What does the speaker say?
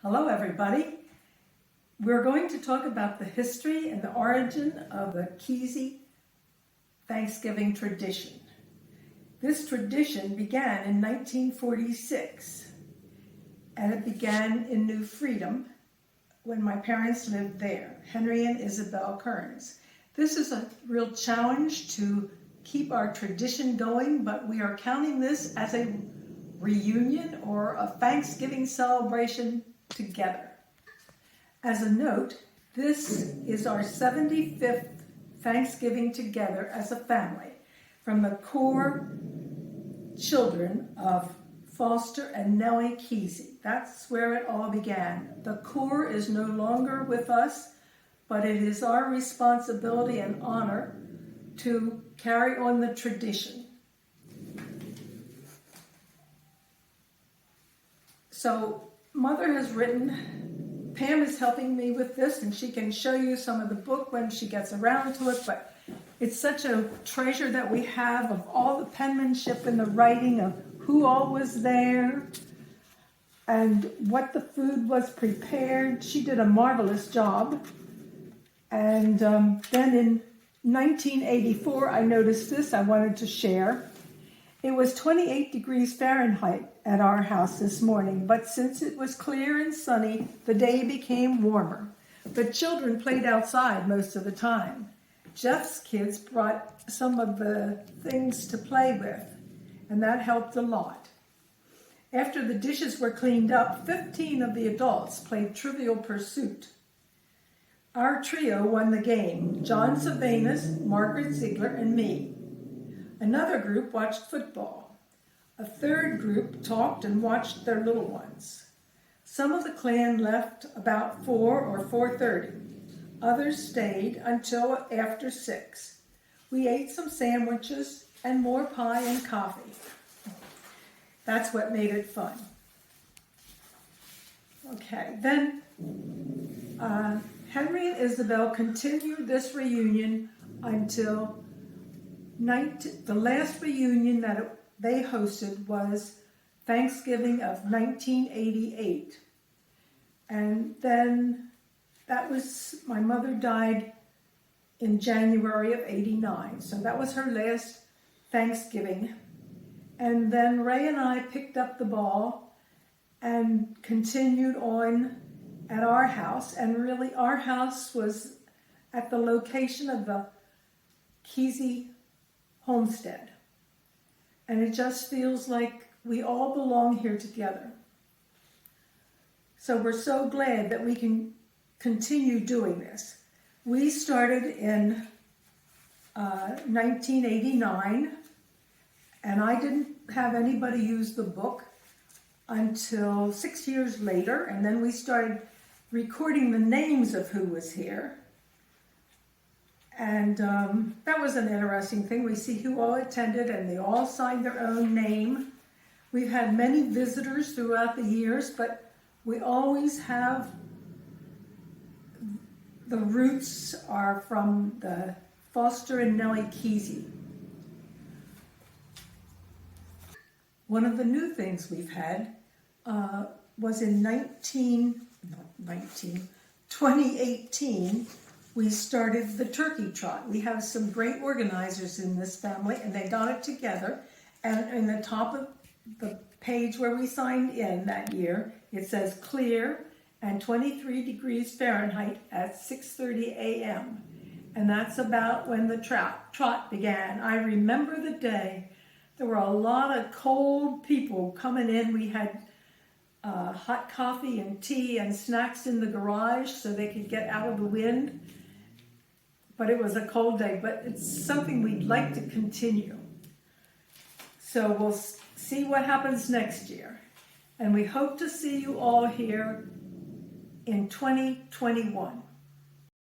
Hello everybody. We're going to talk about the history and the origin of the Kearns Thanksgiving tradition. This tradition began in 1946 and it began in New Freedom when my parents lived there, Henry and Isabel Kearns. This is a real challenge to keep our tradition going, but we are counting this as a reunion or a Thanksgiving celebration together. As a note, this is our 75th Thanksgiving together as a family from the core children of Foster and Nellie Kearns. That's where it all began. The core is no longer with us, but it is our responsibility and honor to carry on the tradition. So Mother has written, Pam is helping me with this, and she can show you some of the book when she gets around to it, but it's such a treasure that we have of all the penmanship and the writing of who all was there and what the food was prepared. She did a marvelous job. And then in 1984, I noticed this I wanted to share. It was 28 degrees Fahrenheit at our house this morning, but since it was clear and sunny, the day became warmer. The children played outside most of the time. Jeff's kids brought some of the things to play with, and that helped a lot. After the dishes were cleaned up, 15 of the adults played Trivial Pursuit. Our trio won the game, John Savanas, Margaret Ziegler, and me. Another group watched football. A third group talked and watched their little ones. Some of the clan left about 4 or 4:30. Others stayed until after 6. We ate some sandwiches and more pie and coffee. That's what made it fun. Okay, then Henry and Isabel continued this reunion until the last reunion that they hosted was Thanksgiving of 1988. And then my mother died in January of 89. So that was her last Thanksgiving. And then Ray and I picked up the ball and continued on at our house. And really our house was at the location of the Kearns homestead. And it just feels like we all belong here together. So we're so glad that we can continue doing this. We started in 1989, and I didn't have anybody use the book until 6 years later, and then we started recording the names of who was here. And that was an interesting thing. We see who all attended, and they all signed their own name. We've had many visitors throughout the years, but we always have, the roots are from the Foster and Nellie Kearns. One of the new things we've had was in 2018, we started the turkey trot. We have some great organizers in this family, and they got it together. And in the top of the page where we signed in that year, it says clear and 23 degrees Fahrenheit at 6:30 a.m. And that's about when the trot began. I remember the day. There were a lot of cold people coming in. We had hot coffee and tea and snacks in the garage so they could get out of the wind. But it was a cold day, but it's something we'd like to continue. So we'll see what happens next year. And we hope to see you all here in 2021.